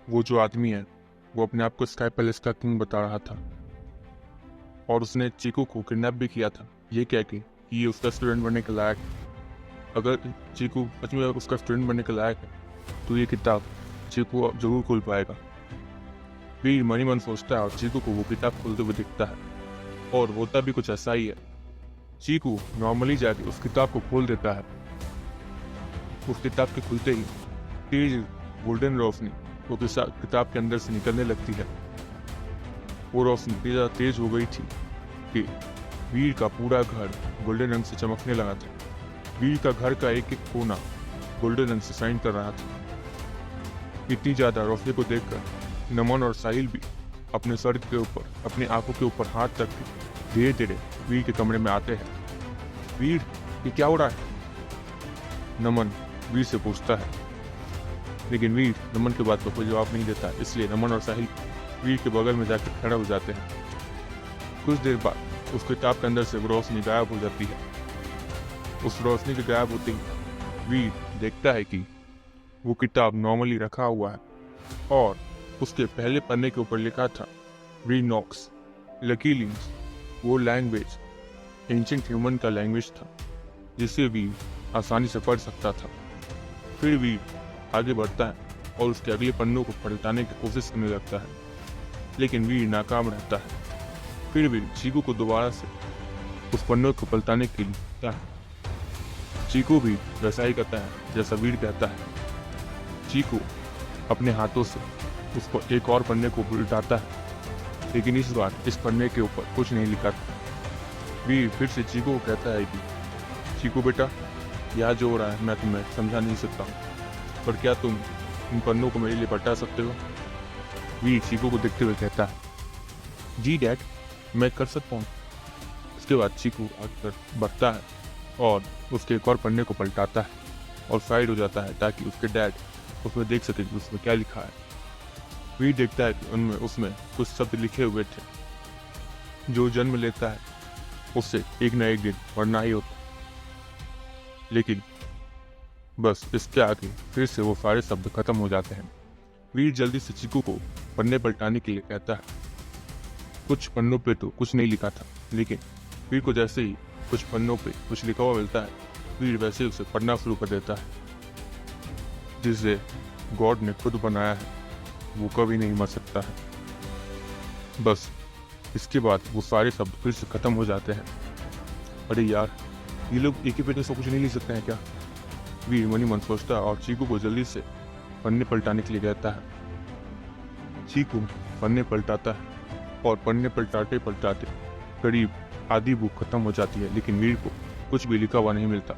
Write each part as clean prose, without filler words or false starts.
वो जो आदमी है वो अपने आप को स्काई पैलेस का किंग बता रहा था और उसने चीकू को किडनैप भी किया था, ये कह के कि ये उसका स्टूडेंट बनने के लायक है। अगर चीकू सच में उसका स्टूडेंट बनने के लायक है तो ये किताब चीकू जरूर खोल पाएगा। वीर मनी मन सोचता है और चीकू को वो किताब खोलते हुए दिखता है और होता भी कुछ ऐसा ही है। चीकू नॉर्मली जाके उस किताब को खोल देता है। उस किताब के खुलते ही तेज गोल्डन रोशनी वो किताब के अंदर से निकलने लगती है। वो रोशनी इतना तेज हो गई थी कि वीर का पूरा घर गोल्डन रंग से चमकने लगा था। वीर का घर का एक एक कोना गोल्डन रंग से शाइन कर रहा था। इतनी ज्यादा रोशनी को देखकर नमन और साहिल भी अपने सर के ऊपर, अपनी आंखों के ऊपर हाथ रख के धीरे धीरे वीर के कमरे में आते हैं। वीर, ये क्या हो रहा है? नमन वीर से पूछता है, लेकिन वीर नमन की बात पर कोई जवाब नहीं देता, इसलिए नमन और साहिल वीर के बगल में जाकर खड़ा हो जाते हैं। कुछ देर बाद उस किताब के अंदर से वो रोशनी गायब हो जाती है। उस रोशनी के गायब होते ही वीर देखता है कि वो किताब नॉर्मली रखा हुआ है और उसके पहले पन्ने के ऊपर लिखा था रीनॉक्स लकीलिंग्स। वो लैंग्वेज एंशिएंट ह्यूमन का लैंग्वेज था जिसे वीर आसानी से पढ़ सकता था। फिर वीर आगे बढ़ता है और उसके अगले पन्नों को पलटाने की कोशिश करने लगता है, लेकिन वीर नाकाम रहता है। फिर वीर चीकू को दोबारा से उस पन्नों को पलटाने के लिए कहता है। चीकू भी वैसा ही करता है जैसा वीर कहता है। चीकू अपने हाथों से उसको एक और पन्ने को उल्टाता है, लेकिन इस बार इस पन्ने के ऊपर कुछ नहीं लिखा था। वीर फिर से चीकू को कहता है कि चीकू बेटा, यह जो हो रहा है मैं तुम्हें समझा नहीं सकता हूँ, पर क्या तुम इन पन्नों को मेरे लिए पलटा सकते हो? वीर चीकू को देखते हुए कहता है, जी डैड, मैं कर सकता हूँ। इसके बाद चीकू आकर बढ़ता है और उसके एक और पन्ने को पलटाता है और साइड हो जाता है ताकि उसके डैड उसमें देख सके कि उसमें क्या लिखा है। वीर देखता है कि उसमें कुछ शब्द लिखे हुए थे, जो जन्म लेता है उससे एक न एक दिन मरना ही होता। लेकिन बस इसके आगे फिर से वो सारे शब्द खत्म हो जाते हैं। वीर जल्दी से चीकू को पन्ने पलटाने के लिए कहता है। कुछ पन्नों पे तो कुछ नहीं लिखा था, लेकिन वीर को जैसे ही कुछ पन्नों पे कुछ लिखा हुआ मिलता है, वीर वैसे उसे पढ़ना शुरू कर देता है। जिसे गॉड ने खुद बनाया है वो कभी नहीं मर सकता है। बस इसके बाद वो सारे शब्द फिर से खत्म हो जाते हैं। अरे यार, ये लोग एक ही पेज से कुछ नहीं लिख सकते हैं क्या? वीर मनी मन सोचता है और चीकू को जल्दी से पन्ने पलटाने के लिए कहता है। चीकू पन्ने पलटाता है और पन्ने पलटाते पलटाते करीब आधी बुक खत्म हो जाती है, लेकिन वीर को कुछ भी लिखा हुआ नहीं मिलता।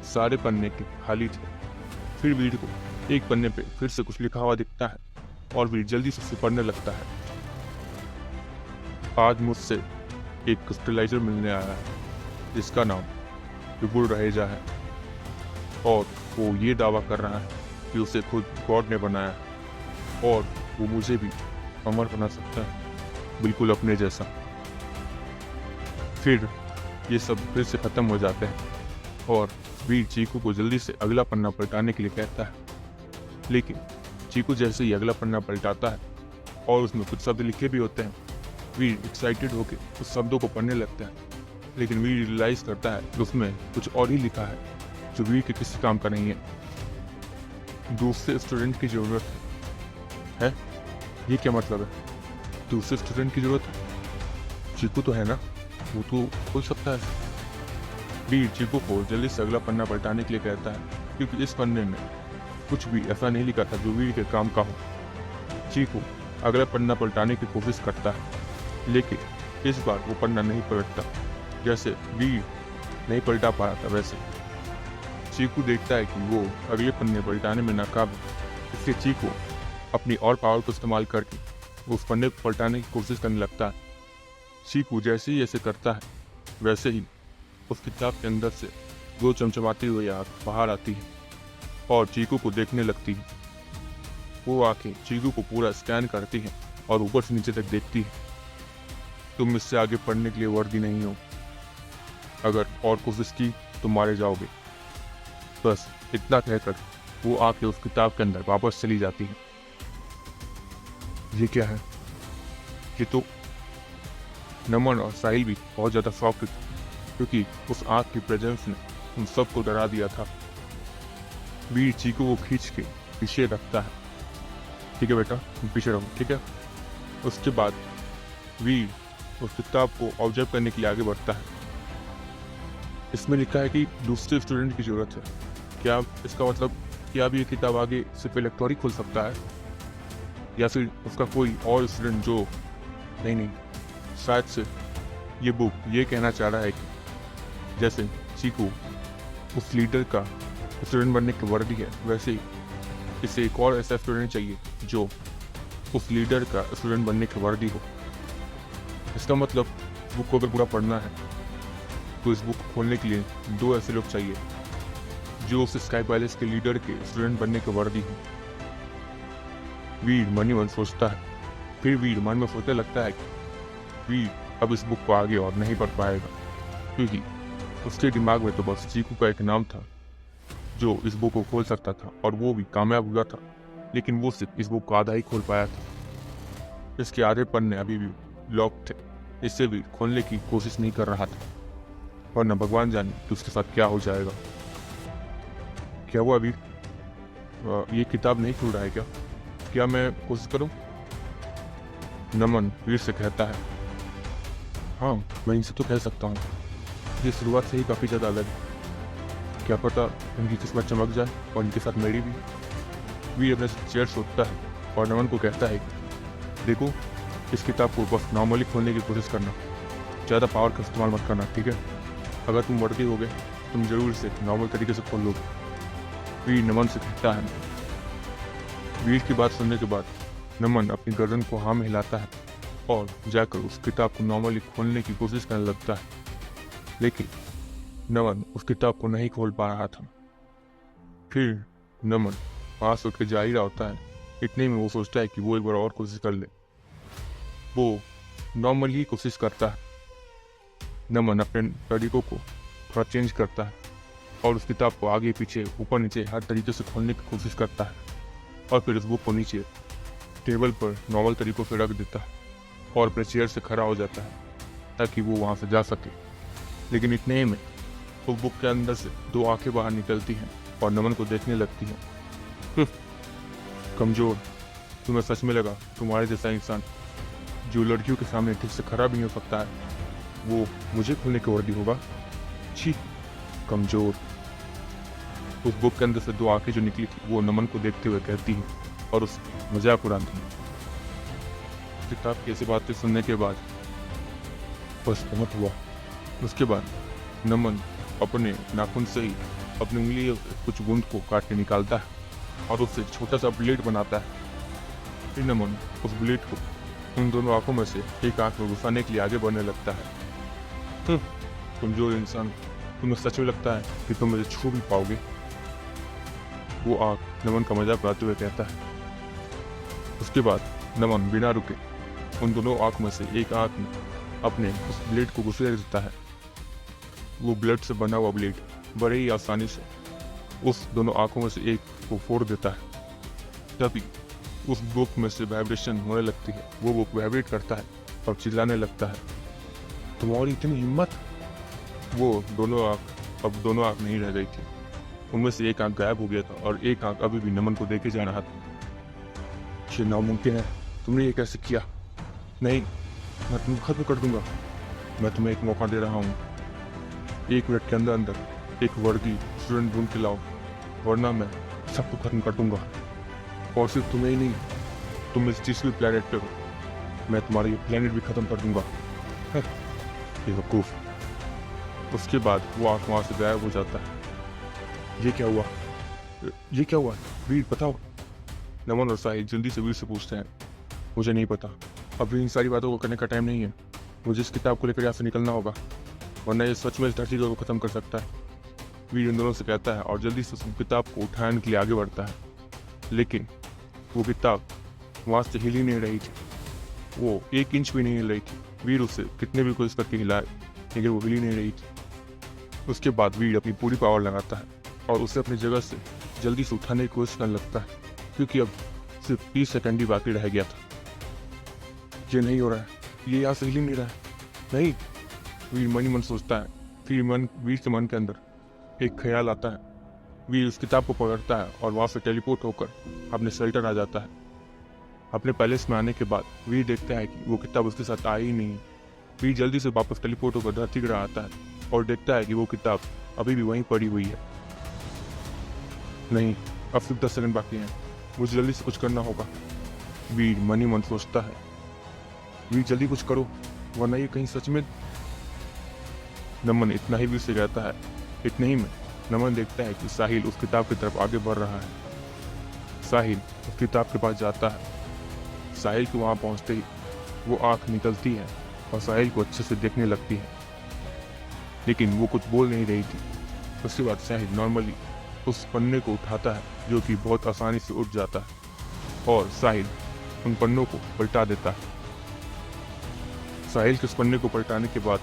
सारे पन्ने के खाली थे। फिर वीर को एक पन्ने पे फिर से कुछ लिखा हुआ दिखता है और वीर जल्दी से उसे पढ़ने लगता है। आज मुझसे एक क्रिस्टलाइजर मिलने आया है जिसका नाम विपुल रहेजा है और वो ये दावा कर रहा है कि उसे खुद गॉड ने बनाया है और वो मुझे भी अमर बना सकता है, बिल्कुल अपने जैसा। फिर ये सब फिर से खत्म हो जाते हैं और वीर चीकू को जल्दी से अगला पन्ना पलटाने के लिए कहता है। लेकिन चीकू जैसे ही अगला पन्ना पलटाता है और उसमें कुछ शब्द लिखे भी होते हैं, वीर एक्साइटेड होकर उस शब्दों को पढ़ने लगता है, लेकिन वीर रियलाइज करता है कि उसमें कुछ और ही लिखा है जो वीर के किसी काम का नहीं है। दूसरे स्टूडेंट की जरूरत है? ये क्या मतलब है? दूसरे स्टूडेंट की जरूरत है? चीकू तो है ना, वो तो खोल सकता है। वीर चीकू को जल्दी से अगला पन्ना पलटाने के लिए कहता है, क्योंकि इस पन्ने में कुछ भी ऐसा नहीं लिखा था जो वीर के काम का हो। चीकू अगला पन्ना पलटाने की कोशिश करता है, लेकिन इस बार वो पन्ना नहीं पलटता। जैसे वीर नहीं पलटा पा रहा था वैसे चीकू देखता है कि वो अगले पन्ने पलटाने में नाकाम है, इसलिए चीकू अपनी और पावर को इस्तेमाल करके उस पन्ने को पलटाने की कोशिश करने लगता है। चीकू जैसे ही ऐसे करता है वैसे ही उस किताब के अंदर से दो चमचमाती हुई आँख बाहर आती है और चीकू को देखने लगती है। वो आंखें चीकू को पूरा स्कैन करती हैं और ऊपर से नीचे तक देखती है। तुम इससे आगे पढ़ने के लिए वर्दी नहीं हो, अगर और कोशिश की तो मारे जाओगे। बस इतना कहकर वो आके उस किताब के अंदर वापस चली जाती है। ये क्या है? ये तो नमन और साहिल भी बहुत ज़्यादा शॉक थे, क्योंकि उस आग की प्रेजेंस ने उन सबको डरा दिया था। वीर चीकू को खींच के पीछे रखता है। ठीक है बेटा, तुम पीछे रहो, ठीक है। उसके बाद वीर उस किताब को ऑब्जर्व करने के लिए आगे बढ़ता है। इसमें लिखा है कि दूसरे स्टूडेंट की जरूरत है। क्या इसका मतलब क्या अब ये किताब आगे सिर्फ इलेक्ट्रॉनिक खोल सकता है, या फिर उसका कोई और स्टूडेंट जो नहीं, शायद से ये बुक ये कहना चाह रहा है कि जैसे चीकू उस लीडर का स्टूडेंट बनने की वर्दी है, वैसे ही इसे एक और ऐसा स्टूडेंट चाहिए जो उस लीडर का स्टूडेंट बनने की वर्दी हो। इसका मतलब बुक को अगर पूरा पढ़ना है तो इस बुक को खोलने के लिए 2 ऐसे लोग चाहिए जो उस स्काई पैलेस के लीडर के स्टूडेंट बनने की वर्दी हो। वीर मन ही मन सोचता है। फिर वीर मन में सोचने लगता है कि वीर अब इस बुक को आगे और नहीं पढ़ पाएगा, क्योंकि उसके दिमाग में तो बस चीकू का एक नाम था जो इस बुक को खोल सकता था, और वो भी कामयाब हुआ था, लेकिन वो सिर्फ इस बुक को आधा ही खोल पाया था। इसके आधे पन्ने अभी भी लॉक थे, इससे भी खोलने की कोशिश नहीं कर रहा था, और न भगवान जाने कि उसके साथ क्या हो जाएगा। क्या हुआ अभी? ये किताब नहीं खुल रहा है क्या मैं कोशिश करूं? नमन वीर से कहता है। हाँ, मैं इनसे तो कह सकता हूँ, ये शुरुआत से ही काफ़ी ज़्यादा अलग है। क्या पता इनकी किस्मत चमक जाए और इनके साथ मेरी भी। वीर अपने चेयर से उठता है और नमन को कहता है, देखो इस किताब को बस नॉर्मली खोलने की कोशिश करना, ज़्यादा पावर का इस्तेमाल मत करना, ठीक है। अगर तुम वर्दी हो गए तुम जरूर इसे नॉर्मल तरीके से खोल लोगे। वीर नमन से कहता है। वीर की बात सुनने के बाद नमन अपनी गर्दन को हाँ में हिलाता है और जाकर उस किताब को नॉर्मली खोलने की कोशिश करने लगता है, लेकिन नमन उस किताब को नहीं खोल पा रहा था। फिर नमन पास उठ के जा ही रहा होता है, इतने में वो सोचता है कि वो एक बार और कोशिश कर ले। वो नॉर्मली ही कोशिश करता है। नमन अपने तरीकों को थोड़ा चेंज करता है और उस किताब को आगे पीछे ऊपर नीचे हर तरीके से खोलने की कोशिश करता है, और फिर उस बुक को नीचे टेबल पर नॉर्मल तरीकों से रख देता है और अपने चेयर से खड़ा हो जाता है ताकि वो वहाँ से जा सके। लेकिन इतने ही में उस बुक के अंदर से 2 आंखें बाहर निकलती हैं और नमन को देखने लगती हैं। कमजोर, तुम्हें सच में लगा तुम्हारे जैसा इंसान जो लड़कियों के सामने ठीक से खड़ा भी नहीं हो सकता है, वो मुझे खोलने की वर्दी होगा? छी, कमजोर। उस बुक के अंदर से 2 आंखें जो निकली थी वो नमन को देखते हुए कहती हैं और उस मजाक उड़ाती हैं। किताब की ऐसी बातें सुनने के बाद बस बहुत हुआ। उसके बाद नमन अपने नाखून से ही अपनी उंगली कुछ बूंद को काट के निकालता है और उससे छोटा सा ब्लेड बनाता है। फिर नमन उस ब्लेड को उन दोनों आंखों में से एक आंख में घुसाने के लिए आगे बढ़ने लगता है। कमजोर इंसान, तुम्हें सच में लगता है कि तुम मुझे छू भी पाओगे? वो आंख नमन का मजाक उड़ाते हुए कहता है। उसके बाद नमन बिना रुके उन दोनों आंख में से एक आंख में अपने उस ब्लेड को घुसेड़ देता है। वो ब्लेड से बना हुआ ब्लेड बड़े ही आसानी से उस दोनों आंखों में से एक को फोड़ देता है। तभी उस बुक में से वाइब्रेशन होने लगती है। वो बुक वाइब्रेट करता है और चिल्लाने लगता है, तुम्हारी इतनी हिम्मत! वो दोनों आंख अब दोनों आंख नहीं रह गई थी। उनमें से एक आंख गायब हो गया था और एक आंख अभी भी नमन को देखे जा रहा था। ये नामुमकिन है, तुमने ये कैसे किया? नहीं, मैं तुम्हें खत्म कर दूंगा। मैं तुम्हें एक मौका दे रहा हूँ। 1 मिनट के अंदर अंदर एक वर्दी स्टूडेंट ढूंढ के लाओ, वरना मैं सबको खत्म कर दूंगा। और सिर्फ तुम्हें ही नहीं, तुम इस जिस भी प्लेनेट पे हो, मैं तुम्हारा ये प्लेनेट भी खत्म कर दूंगा। बेवकूफ। उसके बाद वो आंख वहां से गायब हो जाता है। ये क्या हुआ? ये क्या हुआ? वीर बताओ। नमन और साहिल जल्दी से वीर से पूछते हैं। मुझे नहीं पता, अभी इन सारी बातों को करने का टाइम नहीं है। मुझे इस किताब को लेकर यहाँ से निकलना होगा, वरना ये सच में इस धरती को खत्म कर सकता है। वीर इन दोनों से कहता है और जल्दी से उस किताब को उठाने के लिए आगे बढ़ता है, लेकिन वो किताब वहाँ से हिल ही नहीं रही थी। वो 1 इंच भी नहीं हिल रही थी। वीर उसे कितने भी कोशिश करके हिलाए, लेकिन वो हिल ही नहीं रही थी। उसके बाद वीर अपनी पूरी पावर लगाता है और उसे अपनी जगह से जल्दी से उठाने की कोशिश करने लगता है, क्योंकि अब सिर्फ 30 सेकंड ही बाकी रह गया था। ये नहीं हो रहा है, ये यहाँ से हिल ही नहीं रहा है। नहीं, वीर मन ही मन सोचता है। फिर वीर के मन के अंदर एक ख्याल आता है। वीर उस किताब को पकड़ता है और वहाँ से टेलीपोर्ट होकर अपने शेल्टर आ जाता है। अपने पैलेस में आने के बाद वीर देखता है कि वो किताब उसके साथ आई ही नहीं है। वीर जल्दी से वापस टेलीपोर्ट होकर धरती पर आता है और देखता है कि वो किताब अभी भी वहीं पड़ी हुई है। नहीं, अब सिर्फ 10 सेकंड बाकी हैं, मुझे जल्दी से कुछ करना होगा। वीर मन ही मन सोचता है। वीर जल्दी कुछ करो, वरना ये कहीं सच में। नमन इतना ही वीर से कहता है। इतने ही में नमन देखता है कि साहिल उस किताब की तरफ आगे बढ़ रहा है। साहिल उस किताब के पास जाता है। साहिल के वहां पहुंचते ही वो आंख निकलती है और साहिल को अच्छे से देखने लगती है, लेकिन वो कुछ बोल नहीं रही थी। उसके बाद साहिल नॉर्मली उस पन्ने को उठाता है, जो कि बहुत आसानी से उठ जाता है, और साहिल उन पन्नों को पलटा देता है। साहिल के उस पन्ने को पलटाने के बाद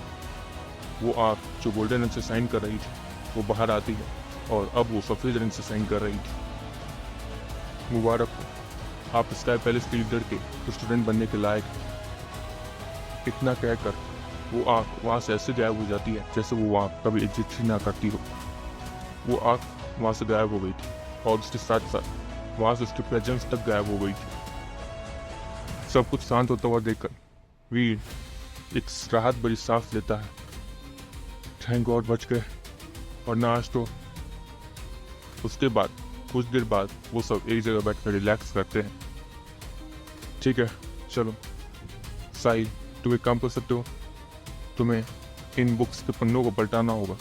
वो आग जो गोल्डन रंग से साइन कर रही थी वो बाहर आती है, और अब वो सफेद रंग से साइन कर रही थी। मुबारक हो, आप स्काई पैलेस के लीडर के स्टूडेंट बनने के लायक हैं। इतना कहकर वो आग वहाँ से ऐसे गायब हो जाती है जैसे वो वहाँ कभी एग्जिस्ट ही ना करती हो। वो आग वहाँ से गायब हो गई थी, और उसके साथ साथ वहाँ से उसकी प्रेजेंस तक गायब हो गई थी। सब कुछ शांत होता हुआ देखकर वीर एक राहत भरी सांस लेता है। थैंक गॉड बच गए, और ना आज तो। उसके बाद कुछ देर बाद वो सब एक जगह बैठकर रिलैक्स करते हैं। ठीक है, चलो साहिल, तुम एक काम कर सकते हो, तुम्हें इन बुक्स के पन्नों को पलटाना होगा।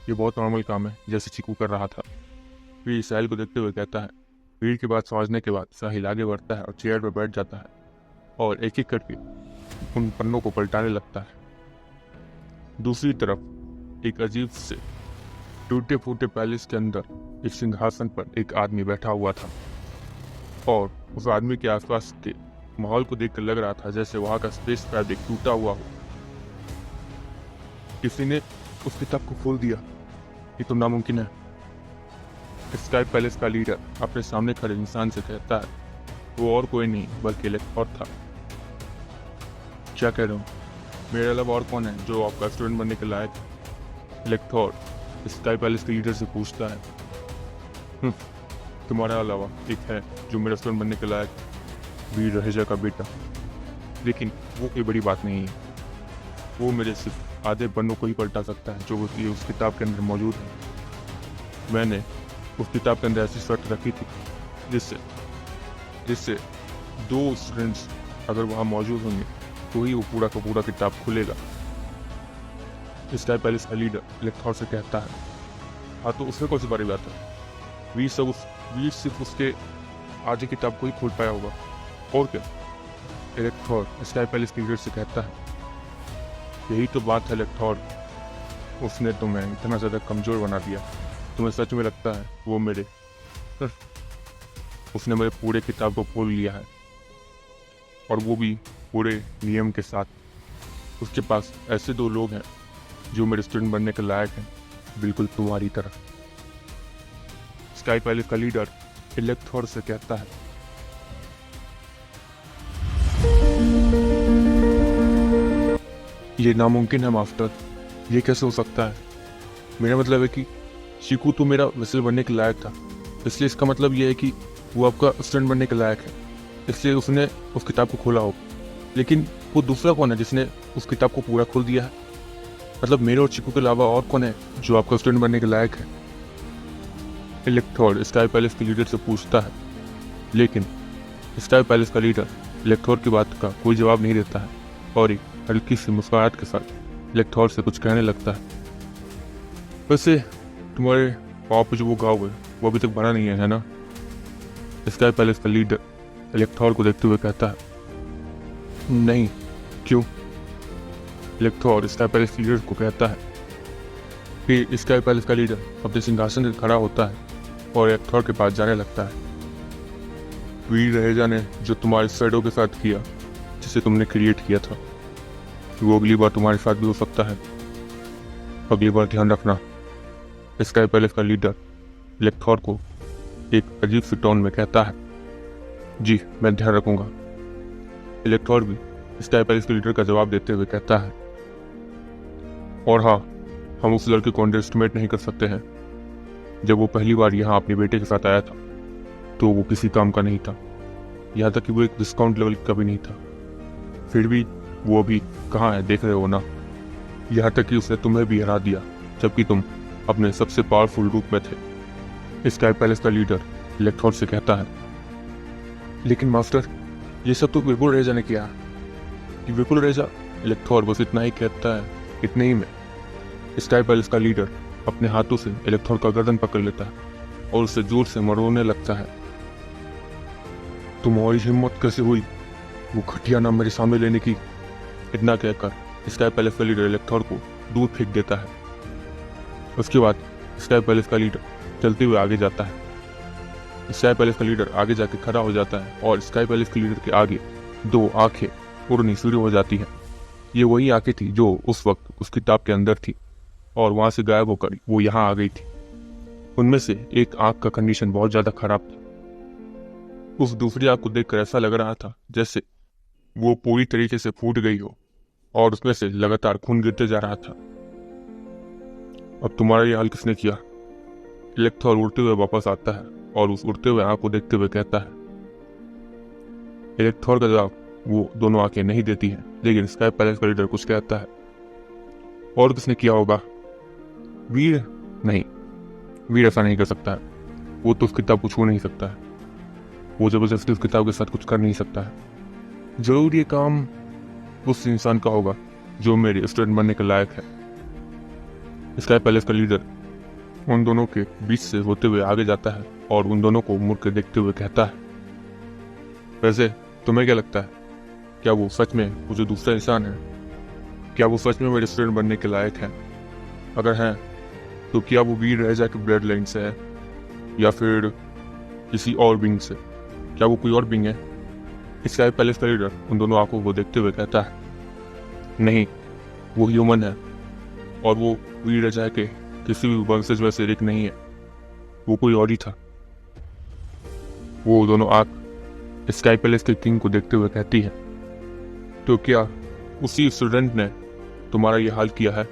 ये बहुत नॉर्मल काम है, जैसे चीकू कर रहा था। वीर साहिल को देखते हुए कहता है। वीर की बात समझने के बाद साहिल आगे बढ़ता है और चेयर पर बैठ जाता है, और एक एक करके उन पन्नों को पलटाने लगता है। दूसरी तरफ एक अजीब से टूटे फूटे पैलेस के अंदर एक सिंहासन पर एक आदमी बैठा हुआ था, और उस आदमी के आसपास के माहौल को देखकर लग रहा था जैसे वहां का स्पेस फैब्रिक टूटा हुआ हो। किसी ने उस किताब को खोल दिया, ये तो नामुमकिन है। स्काई पैलेस का लीडर अपने सामने खड़े इंसान से कहता है। वो और कोई नहीं बल्कि इलेक्ट्रॉर था। क्या कह रहे हो? मेरे अलावा और कौन है जो आपका स्टूडेंट बनने के लायक है? इलेक्ट्रॉर स्काई पैलेस के लीडर से पूछता है। तुम्हारे अलावा एक है जो मेरा स्टूडेंट बनने के लायक है, वीर रहेजा का बेटा। लेकिन वो कोई बड़ी बात नहीं है, वो मेरे सिर्फ आधे पन्नों को ही पलटा सकता है जो उस किताब के अंदर मौजूद है। मैंने उस किताब के अंदर ऐसी शर्त रखी थी जिससे 2 स्टूडेंट्स अगर वहाँ मौजूद होंगे तो ही वो पूरा का पूरा किताब खुलेगा। स्काई पैलेस का लीडर इलेक्ट्रॉर से कहता है। हाँ, तो उसमें कौन सी बड़ी बात है? वीर सिर्फ उसके आधी किताब को ही खोल पाया होगा, और क्या? इलेक्ट्रॉर स्काई पैलेस के लीडर से कहता है। यही तो बात है इलेक्ट्रॉर, उसने तुम्हें इतना ज़्यादा कमज़ोर बना दिया। तुम्हें सच में लगता है वो उसने मेरे पूरे किताब को खोल लिया है, और वो भी पूरे नियम के साथ। उसके पास ऐसे 2 लोग हैं जो मेरे स्टूडेंट बनने के लायक हैं, बिल्कुल तुम्हारी तरह। स्काई पैलेस का लीडर इलेक्ट्रॉर से कहता है। ये नामुमकिन है मास्टर, ये कैसे हो सकता है? मेरा मतलब है कि चीकू तो मेरा वेसल बनने के लायक था, इसलिए इसका मतलब ये है कि वो आपका स्टूडेंट बनने के लायक है, इसलिए उसने उस किताब को खोला हो। लेकिन वो दूसरा कौन है जिसने उस किताब को पूरा खोल दिया है? मतलब मेरे और चीकू के अलावा और कौन है जो आपका स्टूडेंट बनने के लायक है? इलेक्ट्रॉर स्काई पैलेस के लीडर से पूछता है, लेकिन स्काई पैलेस का लीडर इलेक्ट्रॉर की बात का कोई जवाब नहीं देता है, और एक हल्की सी मुस्कुराहट के साथ इलेक्ट्रॉर से कुछ कहने लगता है। वैसे तुम्हारे पाँव पे जो वो घाव है वो अभी तक भरा नहीं है ना? स्काई पैलेस का लीडर इलेक्ट्रॉर को देखते हुए कहता है। नहीं, क्यों? इलेक्ट्रॉर स्काई पैलेस के लीडर को कहता है। फिर स्काई पैलेस का लीडर अपने सिंहासन से खड़ा होता है और इलेक्ट्रॉर के पास जाने लगता है। वीर रहेजा ने जो तुम्हारे शैडो के साथ किया, जिसे तुमने क्रिएट किया था, वो अगली बार तुम्हारे साथ भी हो सकता है। अगली बार ध्यान रखना। स्काई पैलेस का लीडर इलेक्ट्रॉर को एक अजीब सी टोन में कहता है। जी, मैं ध्यान रखूंगा। इलेक्ट्रॉर भी स्काई पैलेस के लीडर का जवाब देते हुए कहता है, और हाँ, हम उस लड़के को अंडर एस्टिमेट नहीं कर सकते हैं। जब वो पहली बार यहाँ अपने बेटे के साथ आया था तो वो किसी काम का नहीं था, यहाँ तक कि वो एक डिस्काउंट लेवल का भी नहीं था। फिर भी वो अभी कहाँ है, देख रहे हो ना। यहाँ तक कि उसने तुम्हें भी हरा दिया जबकि तुम अपने सबसे पावरफुल रूप में थे। स्काई पैलेस का लीडर इलेक्ट्रॉन से कहता है, लेकिन मास्टर, ये सब तो विपुल रेजा ने किया। कि विपुल रेजा? इलेक्ट्रॉन बस इतना ही कहता है, इतने ही में स्काई पैलेस का लीडर अपने हाथों से इलेक्ट्रॉन का गर्दन पकड़ लेता है और उसे जोर से मरोने लगता है। तुम्हारी हिम्मत कैसे हुई वो घटिया नाम मेरे सामने लेने की? इतना कहकर स्काई पैलेस का लीडर इलेक्ट्रॉन को दूर फेंक देता है। उसके बाद स्काई पैलेस का लीडर चलते हुए आगे जाता है। स्काई पैलेस का लीडर आगे जाके खड़ा हो जाता है और स्काई पैलेस के लीडर के आगे दो आंखें उड़नी शुरू हो जाती हैं। ये वही आंखें थी जो उस वक्त उस किताब के अंदर थी और वहां से गायब होकर वो यहाँ आ गई थी। उनमें से एक आंख का कंडीशन बहुत ज्यादा खराब था। उस दूसरी आंख को देखकर ऐसा लग रहा था जैसे वो पूरी तरीके से फूट गई हो और उसमें से लगातार खून गिरते जा रहा था। अब तुम्हारा ये हाल किसने किया? इलेक्ट्रॉन उड़ते हुए वापस आता है और उस उड़ते हुए आंख को देखते हुए कहता है। इलेक्ट्रॉन का जवाब वो दोनों आंखें नहीं देती है, लेकिन स्काई पैलेस का लीडर कुछ कहता है। और किसने किया होगा? वीर? नहीं, वीर ऐसा नहीं कर सकता है। वो तो उस किताब को छू नहीं सकता है। वो जबरदस्ती उस किताब के साथ कुछ कर नहीं सकता है। जरूर ये काम उस इंसान का होगा जो मेरे स्टूडेंट बनने के लायक है। स्काई पैलेस का लीडर उन दोनों के बीच से होते हुए आगे जाता है और उन दोनों को मुड़ कर देखते हुए कहता है, वैसे तुम्हें क्या लगता है, क्या वो सच में वो जो दूसरा इंसान है, क्या वो सच में मेरे स्टूडेंट बनने के लायक है? अगर है तो क्या वो वीर रेजा के ब्लड लाइन से है या फिर किसी और बींग से? क्या वो कोई और बींग है? स्काई पैलेस का लीडर उन दोनों आंखों को देखते हुए कहता है, नहीं, वो ह्यूमन है और वो वीर रेजा के किसी भी वंशज में से एक नहीं है। वो कोई और ही था। वो दोनों आंख स्काई पैलेस के किंग को देखते हुए कहती है, तो क्या उसी स्टूडेंट ने तुम्हारा ये हाल किया है?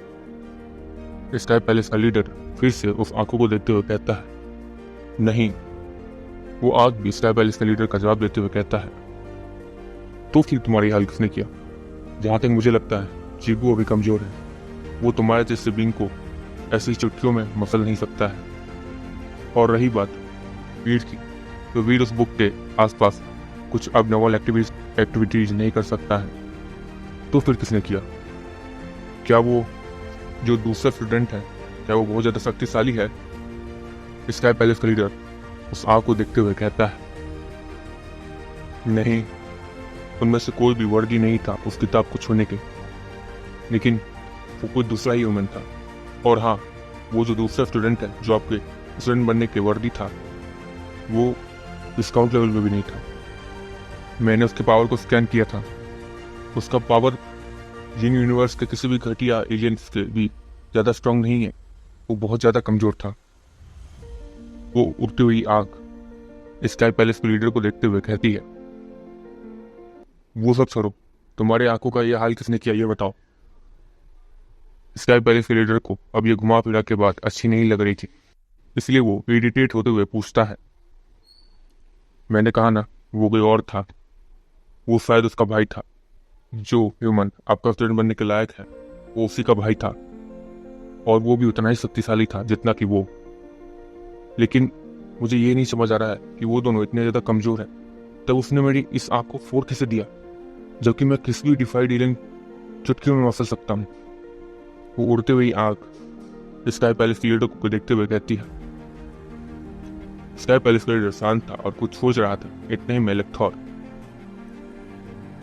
स्काई पैलेस का लीडर फिर से उस आंखों को देखते हुए कहता है, नहीं। वो आंख भी स्काई पैलेस के लीडर का जवाब देते हुए कहता है, तो फिर तुम्हारा ये हाल किसने किया? जहां तक मुझे लगता है चीकू अभी कमजोर है। वो तुम्हारे जैसे बींग को ऐसी चुटकियों में मसल नहीं सकता है। और रही बात वीर की, तो वीर उस बुक के आसपास कुछ अबनॉर्मल एक्टिविटीज नहीं कर सकता है। तो फिर किसने किया? क्या वो जो दूसरा स्टूडेंट है, क्या वो बहुत ज्यादा शक्तिशाली है? स्काई पैलेस का लीडर उस आंख को देखते हुए कहता है, नहीं, उनमें से कोई भी वर्दी नहीं था उस किताब को छूने के, लेकिन वो कोई दूसरा ही ह्यूमन था। और हाँ, वो जो दूसरा स्टूडेंट है जो आपके स्टूडेंट बनने के वर्दी था, वो डिस्काउंट लेवल में भी नहीं था। मैंने उसके पावर को स्कैन किया था। उसका पावर जिन यूनिवर्स के किसी भी घटिया एलियंस से भी ज़्यादा स्ट्रांग नहीं है। वो बहुत ज़्यादा कमज़ोर था। वो उड़ती हुई आंख स्काई पैलेस के लीडर को देखते हुए कहती है, वो सब छोड़ो, तुम्हारे आंखों का ये हाल किसने किया, ये बताओ। स्काई पैलेस के लीडर को अब ये घुमा फिरा के बात अच्छी नहीं लग रही थी, इसलिए वो इरिटेट होते हुए पूछता है, मैंने कहा ना, वो कोई और था। वो शायद उसका भाई था। जो ह्यूमन आपका स्टूडेंट बनने के लायक है, वो उसी का भाई था और वो भी उतना ही शक्तिशाली था जितना कि वो। लेकिन मुझे ये नहीं समझ आ रहा है कि वो दोनों इतने ज़्यादा कमज़ोर हैं, तब उसने मेरी इस आँख को फोड़ कैसे दिया, जबकि मैं किसी भी डिफाइड एलियन चुटकियों में मसल सकता हूँ। वो उड़ते हुई आँख स्काई पैलेस के लीडर को देखते हुए कहती है। स्काई पैलेस का लीडर शांत था और कुछ सोच रहा था। इतने ही में इलेक्ट्रॉन,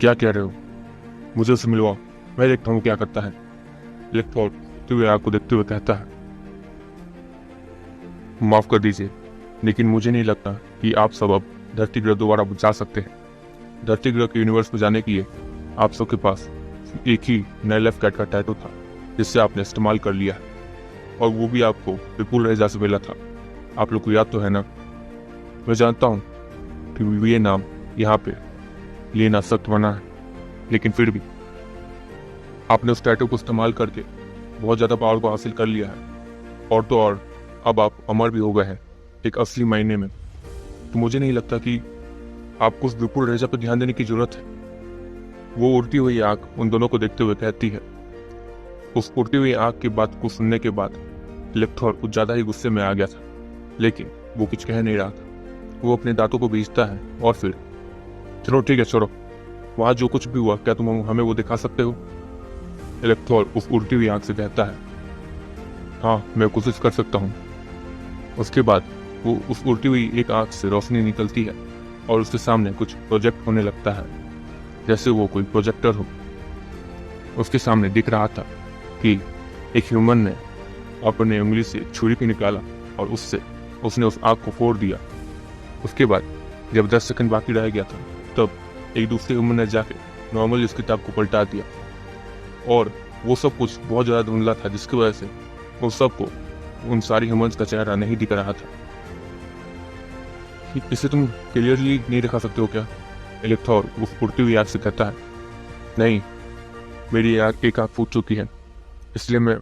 क्या कह रहे हो, मुझे उसे मिलवाओ, मैं देखता हूँ क्या करता है। इलेक्ट्रॉन उड़ते हुए आँख को देखते हुए कहता है, माफ कर दीजिए, लेकिन मुझे नहीं लगता कि आप सब अब धरती ग्रह दोबारा जा सकते हैं। धरती ग्रह के यूनिवर्स में जाने के लिए आप सबके पास एक ही नए लेफ्ट कैट का टैटू था जिससे आपने इस्तेमाल कर लिया है, और वो भी आपको विपुल रेजा से मिला था। आप लोग को याद तो है ना? मैं जानता हूँ कि ये नाम यहाँ पे लेना सख्त मना है, लेकिन फिर भी आपने उस टैटू को इस्तेमाल करके बहुत ज़्यादा पावर को हासिल कर लिया है, और तो और अब आप अमर भी हो गए हैं एक असली मायने में। तो मुझे नहीं लगता कि आपको उस विपुल रेजा पर ध्यान देने की जरूरत है। वो उड़ती हुई आग उन दोनों को देखते हुए कहती है। उस उड़ती हुई आग की बात को सुनने के बाद इलेक्ट्रॉन कुछ ज़्यादा ही गुस्से में आ गया था, लेकिन वो कुछ कह नहीं रहा था। वो अपने दांतों को बीचता है और फिर, चलो ठीक है छोड़ो, वहाँ जो कुछ भी हुआ क्या तुम हमें वो दिखा सकते हो? इलेक्ट्रॉन उस उड़ती हुई आग से कहता है, हाँ मैं कोशिश कर सकता हूँ। उसके बाद वो उस उड़ती हुई एक आग से रोशनी निकलती है और उसके सामने कुछ प्रोजेक्ट होने लगता है, जैसे वो कोई प्रोजेक्टर हो। उसके सामने दिख रहा था कि एक ह्यूमन ने अपने उंगली से छुरी को निकाला और उससे उसने उस आग को फोड़ दिया। उसके बाद जब 10 सेकंड बाकी रह गया था, तब एक दूसरे ह्यूमन ने जाके नॉर्मली उस किताब को पलटा दिया, और वो सब कुछ बहुत ज़्यादा धुंधला था, जिसकी वजह से उन सबको उन सारी ह्यूमंस का चेहरा नहीं दिख रहा था। इसे तुम क्लियरली नहीं दिखा सकते हो क्या? इलेक्ट्रॉन उस उड़ती हुई आग से कहता है, नहीं, मेरी आग एक आग फूट चुकी है, इसलिए मैं